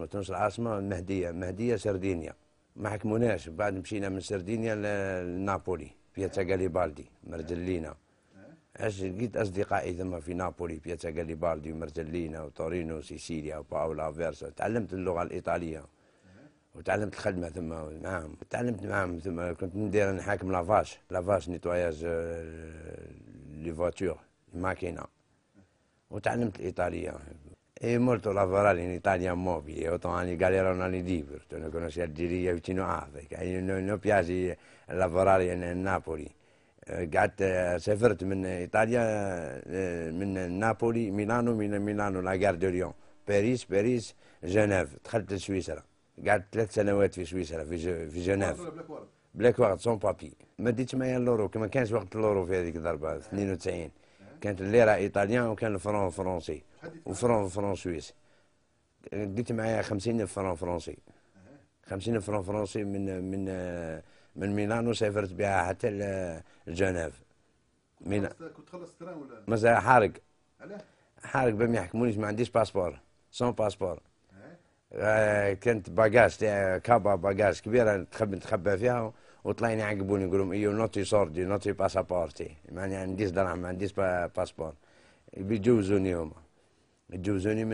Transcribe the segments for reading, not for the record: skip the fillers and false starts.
تونس العاصمة مهدية سردينيا. ما حكموناش، بعد مشينا من سردينيا لنابولي، بيازا غاليبالدي، مرجلينا. لقيت أصدقائي ثم في نابولي، بيازا غاليبالدي ومرجلينا وتورينو وسيسيليا وباولا فيرسا. تعلمت اللغة الإيطالية وتعلمت الخدمة ثم معاهم. تعلمت معاهم ثم كنت ندير نحاكم لافاش نيتواياج لي فواتور الماكينة. وتعلمت الإيطالية. E molto lavorare in Italia mobili, 8 anni gallerano lì di non conosci Algeria vicino a Africa, non piace lavorare in Napoli. قعدت سافرت من إيطاليا من نابولي ميلانو لا غار دو ليون، باريس جنيف. دخلت لسويسرا، قعدت 3 سنوات في سويسرا في جنيف. بلاك وورد سون بابي. ما ديتش معايا اللورو، ما كانش وقت اللورو في هذيك الضربة 92. كانت الليرة إيطاليان وكان الفرون فرونسي وفرون سويس. ديت معايا 50 فرون فرونسي. 50 فرون فرونسي من ميلانو سافرت بها حتى لجنيف. كنت خلصت تران ولا؟ مازال حارق. علاه؟ حارق ما يحكمونيش، ما عنديش باسبور، سون باسبور. كانت باجاج تاع كابا، باجاج كبيره نتخبى فيها، وطلعين يعقبوني يقولون ايو نوتي سوردي نوتي باسابورتي، ما عنديش دراهم، ما عنديش باسبور. بيجوزوني هما، يجوزوني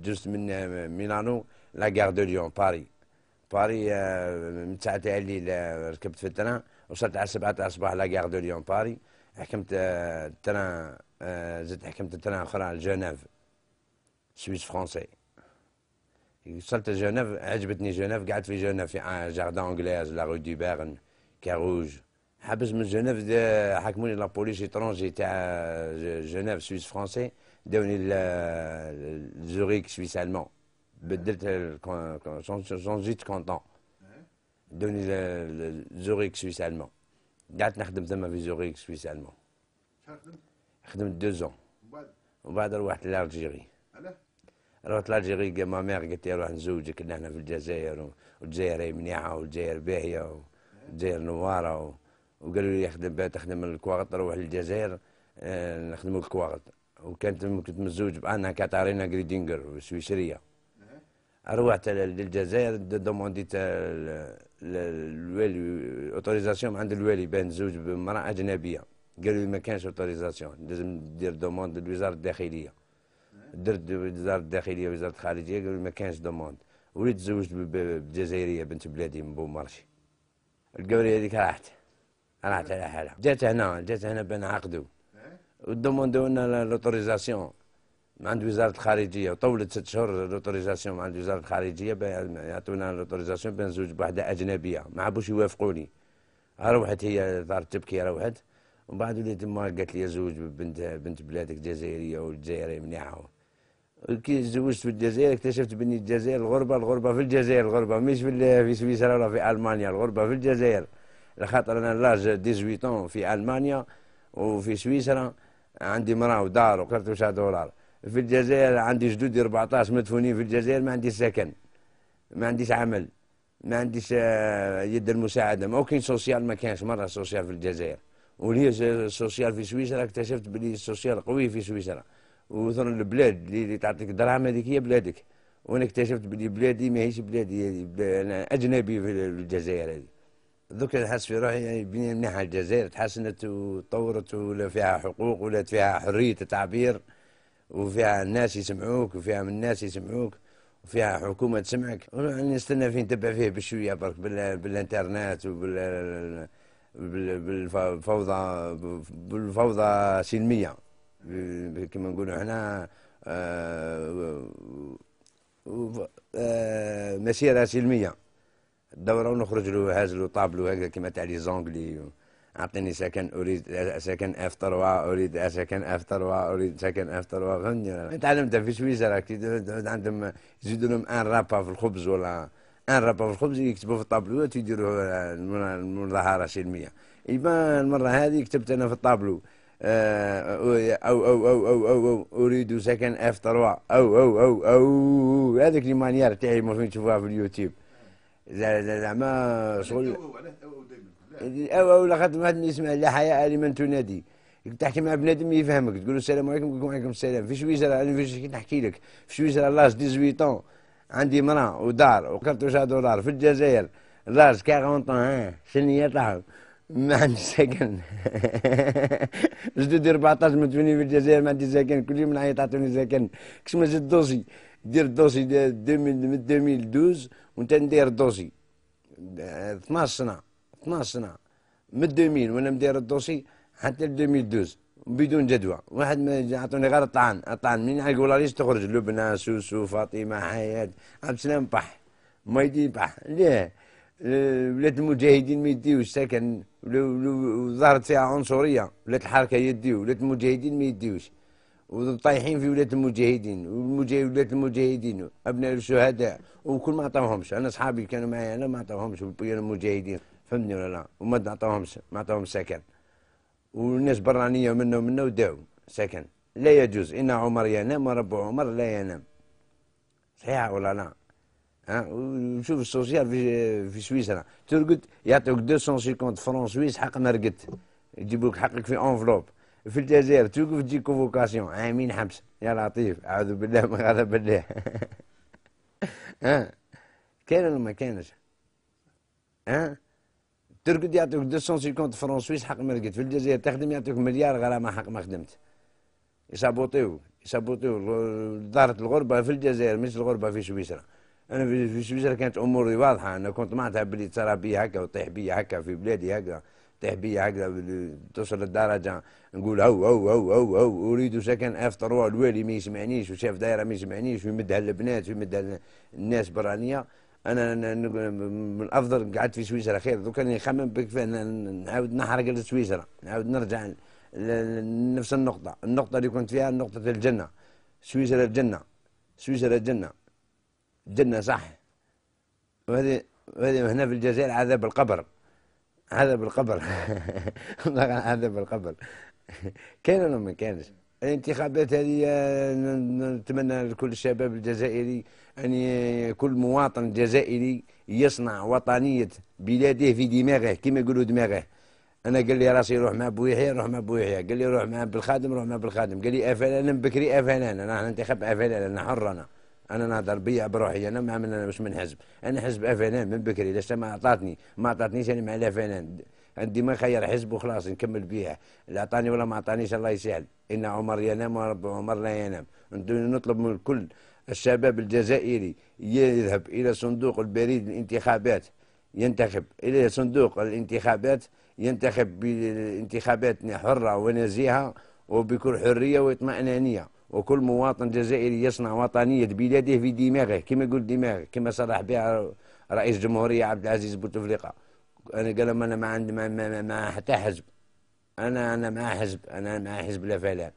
جزت من ميلانو لا غار دو ليون باري. من ساعة الليل ركبت في التران، وصلت على 7 تاع الصباح لا غار دو ليون باري. حكمت التران، زدت حكمت التران اخرى لجنيف سويس فرونسي. وصلت لجنيف، عجبتني جنيف، قعدت في جنيف في جاردان انجليز لا رو دي بيرن كاروج. حبس من جنيف حكموني لا بوليس ايترونجي تاع جنيف سويس فرونسي، داوني لزوريك سويس المون. بدلت شونجيت كونطون، داوني لزوريك سويس المون. قعدت نخدم ثم في زوريك سويس المون. خدمت 2 زون. وبعد روحت لالجيري. رحت لالجيري، ما مير قالت لي روح نزوجك هنا في الجزائر، والجزائر مليحه والجزائر باهيه والجزائر نواره. وقالوا لي تخدم الكواغط، روح للجزائر نخدم الكواغط. كنت متزوج بأنا كاتارينا غريدينغر سويسريه. روحت للجزائر، دومونديت الوالي اوتوريزاسيون عند الوالي بان نزوج بامراه اجنبيه. قالوا لي ما كانش اوتوريزاسيون، لازم دير دوموند لوزاره الداخليه. درت وزاره الداخليه وزاره الخارجيه، قالوا لي ما كانش دوموند. وليت تزوجت بجزائريه بنت بلادي من بومرشي. القوريه هذيك راحت على حالها. جات هنا بان عقدوا ودوموندو لنا لوتوريزاسيون عند وزاره الخارجيه، وطولت 6 شهور لوتوريزاسيون عند وزاره الخارجيه يعطونا لوتوريزاسيون بان نزوج بوحده اجنبيه. ما حبوش يوافقوني. روحت هي صارت تبكي، روحت. ومن بعد وليت ما قالت لي زوج بنت بلادك جزائريه والجزائريه مليحه. كي تزوجت في الجزائر اكتشفت بني الجزائر الغربه في الجزائر، الغربه مش في سويسرا ولا في المانيا، الغربه في الجزائر. لخاطر انا لاج 18 في المانيا وفي سويسرا عندي مراه ودار وكرتوشة دولار. في الجزائر عندي جدودي 14 مدفونين في الجزائر، ما عنديش سكن، ما عنديش عمل، ما عنديش يد المساعده، ما كاين سوسيال، ما كانش مره سوسيال في الجزائر. ولي سوسيال في سويسرا اكتشفت بلي السوسيال قوي في سويسرا. وثر البلاد اللي تعطيك دراهم هذيك هي بلادك. وانا اكتشفت بلي بلادي ماهيش بلادي، انا اجنبي في الجزائر هذه. دوك نحس في روحي يعني بني مليحه الجزائر، تحسنت وطورت ولا فيها حقوق، ولات فيها حريه التعبير، وفيها الناس يسمعوك، وفيها من الناس يسمعوك، وفيها حكومه تسمعك. نستنى فين نتبع فيه بشويه برك بالانترنت بالفوضى سلميه كما نقولوا احنا. مسيره سلميه، الدوره ونخرج له هازلو طابلو هكذا كما تاع لي زونغلي. اعطيني سكن، اريد سكن اف 3، اريد سكن اف 3، اريد سكن اف 3. فهمتني؟ تعلمتها في سويسرا. عندهم يزيدوا لهم ان رابا في الخبز، ولا ان رابا في الخبز يكتبوا في الطابلوات ويديروا المظاهره سلميه. يبقى المره هذه كتبت انا في الطابلو أو اريد سكن اف 3 او هذيك لي مانيير تاعي ممكن تشوفوها في اليوتيوب. زعما شغل او لاخاطر ما يسمع لا حياء لمن تنادي. تحكي مع بنادم يفهمك، تقول له السلام عليكم، يقول وعليكم السلام. في سويسرا انا فاش نحكي لك، في سويسرا لاج 18 عندي مرأة ودار وكرتوشة دولار في الجزائر، راس 40 طن، شنية طعم ما عندي سكن. جدودي 14 مدفونين في الجزائر ما عندي سكن، كل يوم نعيط تعطوني سكن. كش ما زدت دوسي، دير الدوسي من 2012 وانت ندير الدوسي 12 سنة، 12 سنة من 2000 وانا مدير الدوسي حتى 2012 بدون جدوى. واحد ما يعطوني غير الطعن منين يقول ليش تخرج لبنى سوسو فاطمة حياة عبد السلام بح ما يدي بح ليه؟ ولاد المجاهدين ما يديوش سكن، ظهرت فيها عنصرية، ولاد الحركة يديو، ولاد المجاهدين ما يديوش، وطايحين في ولاد المجاهدين، ولاد المجاهدين أبناء الشهداء وكل ما عطاوهمش. أنا أصحابي كانوا معي أنا ما عطاوهمش المجاهدين، فهمتني ولا لا؟ وما عطاوهمش، ما عطاوهمش سكن، والناس برانية منا وداو سكن. لا يجوز، إن عمر ينام ورب عمر لا ينام. صحيح ولا لا؟ وشوف السوسيال في سويسرا ترقد يعطوك 250 فرون سويس حق ما رقدت، يجيبوك حقك في انفلوب. في الجزائر توقف تجي كونفوكاسيون عامين حبس. يا لطيف اعوذ بالله من غضب الله. كاين ولا ما كانش؟ ترقد يعطوك 250 فرون سويس حق ما رقدت. في الجزائر تخدم يعطوك مليار غرامه حق ما خدمت. يسابوطيو ظهرت الغربه في الجزائر مش الغربه في سويسرا. انا في سويسرا كانت اموري واضحه، انا كنت معناتها بلي تصرى بي هكا وطيح بي هكا في بلادي هكا، طيح بي هكا توصل للدرجه نقول هو اريد سكن افطر الوالي ما يسمعنيش وشاف دايره ما يسمعنيش ويمدها للبنات ويمدها الناس برانيه. انا من الافضل قعدت في سويسرا خير. دوكا نخمم بكيف نعاود نحرق لسويسرا، نعاود نرجع لنفس النقطه اللي كنت فيها، نقطه الجنه. سويسرا الجنه، سويسرا الجنه، جنة صح. وهذه هنا في الجزائر عذاب القبر، عذاب القبر. عذاب القبر. كاين ولا ما كانش؟ الانتخابات هذه نتمنى لكل الشباب الجزائري أن كل مواطن جزائري يصنع وطنية بلاده في دماغه كما يقولوا دماغه. أنا قال لي راسي روح مع بويحيى روح مع بويحيى، قال لي روح مع بالخادم روح مع بالخادم، قال لي أفلان بكري أفلان، أنا ننتخب أفلان، أنا حر أنا نهضر بيا بروحي، أنا مش من حزب، أنا حزب أفلان من بكري. لاش ما عطاتنيش أنا مع الأفلان، عندي ما خير حزب وخلاص نكمل بيه. اللي عطاني ولا ما عطانيش الله يسهل. إن عمر ينام ورب عمر لا ينام. نطلب من كل الشباب الجزائري يذهب إلى صندوق البريد الانتخابات، ينتخب إلى صندوق الانتخابات، ينتخب بانتخابات حرة ونزيهة وبكل حرية واطمئنانية. وكل مواطن جزائري يصنع وطنية بلاده في دماغه كما يقول دماغه، كما صرح بها رئيس الجمهورية عبد العزيز بوتفليقة. أنا قال لهم أنا ما عندي مع حتى حزب، أنا مع حزب، أنا مع حزب الأفلان.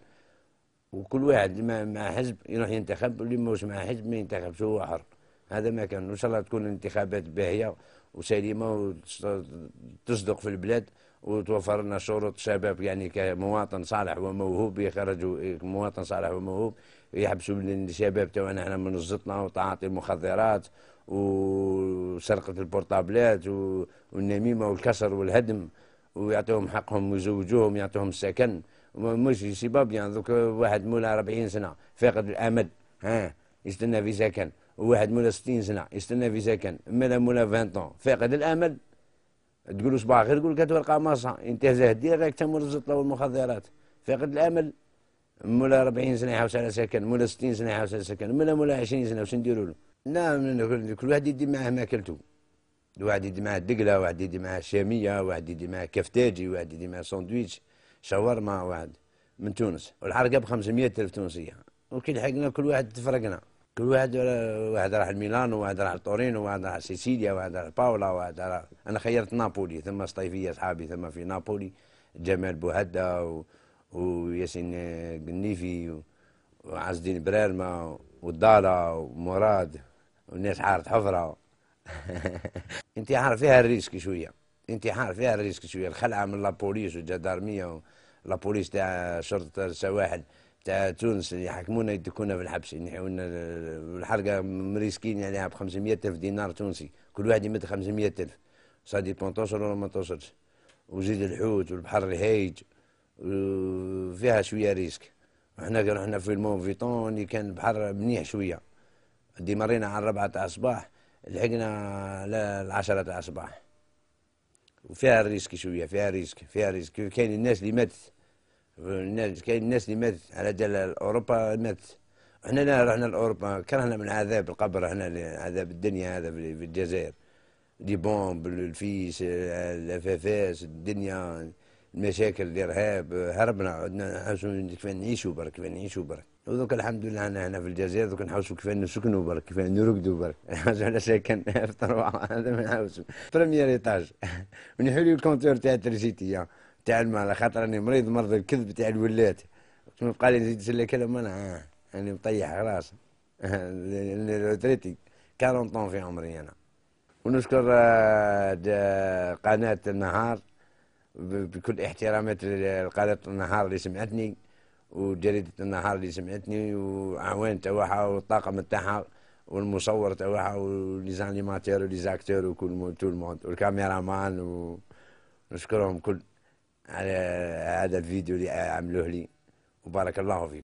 وكل واحد مع حزب يروح ينتخب، واللي مش مع حزب ما ينتخبش، هو حر. هذا ما كان. وإن شاء الله تكون الانتخابات باهية وسليمة وتصدق في البلاد وتوفر لنا شروط شباب يعني كمواطن صالح وموهوب، يخرجوا مواطن صالح وموهوب، يحبسوا الشباب تاعنا احنا من منظمتنا وتعاطي المخدرات وسرقة البورتابلات والنميمة والكسر والهدم، ويعطيهم حقهم ويزوجوهم يعطيهم السكن. مش شباب يعني دوك واحد مولا 40 سنة فاقد الأمل يستنى في سكن، وواحد مولا 60 سنة يستنى في سكن، مولا 20 فاقد الأمل. تقولوا صباح خير يقول لك تلقى مصا انتهزه ديريكت تمر الزطله والمخدرات. فاقد الامل. مولا 40 سنه يحوس على سكن، مولا 60 سنه يحوس على سكن، مولا 20 سنه واش نديروا له؟ لا كل واحد يدي معاه ماكلته. واحد يدي معاه دقله، واحد يدي معاه شاميه، واحد يدي معاه كفتاجي، واحد يدي معاه ساندويتش، شاورما، واحد من تونس. والحرقه ب 500,000 تونسيه. وكي لحقنا كل واحد تفرقنا، كل واحد راح لميلانو، وواحد راح لطورينو، وواحد راح لسيسيليا، وواحد راح باولا، وواحد انا خيرت نابولي، ثم صطيفيه اصحابي ثم في نابولي جمال بوهده وياسين قنيفي وعز الدين بريرما والضالة ومراد والناس حارة حفرة. انتحار فيها الريسك شويه، انتحار فيها الريسك شويه، الخلعه من لابوليس والجدارميه لابوليس تاع شرطه السواحل تاع تونس اللي يحكمونا يدكونا في الحبس، ينحيونا الحرقه مريسكين عليها ب 500,000 دينار تونسي، كل واحد يمد 500,000 صادي توصل ولا ما توصلش. وزيد الحوت والبحر الهايج فيها شويه ريسك. احنا رحنا في المون فيتون اللي كان البحر منيح شويه، ديمرينا على 4 تاع الصباح، لحقنا ل10 تاع الصباح. وفيها الريسك شويه، فيها ريسك كاين الناس اللي ماتت، كاين الناس اللي ماتت على جال اوروبا ماتت. احنا لا رحنا لاوروبا كرهنا من عذاب القبر، هنا عذاب الدنيا هذا في الجزائر، دي بومب الفيس الافافاس الدنيا المشاكل الارهاب، هربنا عدنا نحوسوا كيف نعيشوا برك، كيف نعيشوا برك. ودوك الحمد لله انا هنا في الجزائر دوك نحوسوا كيف نسكنوا برك، كيف نرقدوا برك. نحوسوا على سكن في طروعه، هذا ما نحوسوا بريمير ايطاج. ونحلوا الكونتور تاع التريسيتي تاع الماء، خاطر راني مرض الكذب تاع الولات. بقى لي نزيد نسلك كلام انا راني مطيح خلاص. تريتي 40 طون في عمري انا. ونشكر قناة النهار بكل احترامات قناة النهار اللي سمعتني، وجريدة النهار اللي سمعتني، وعوان تاعها والطاقم تاعها والمصور تاعها وليزانيماتور وليزاكتور وكل تو الموند والكاميرامان، ونشكرهم كل على هذا الفيديو اللي عملوه لي، وبارك الله فيهم.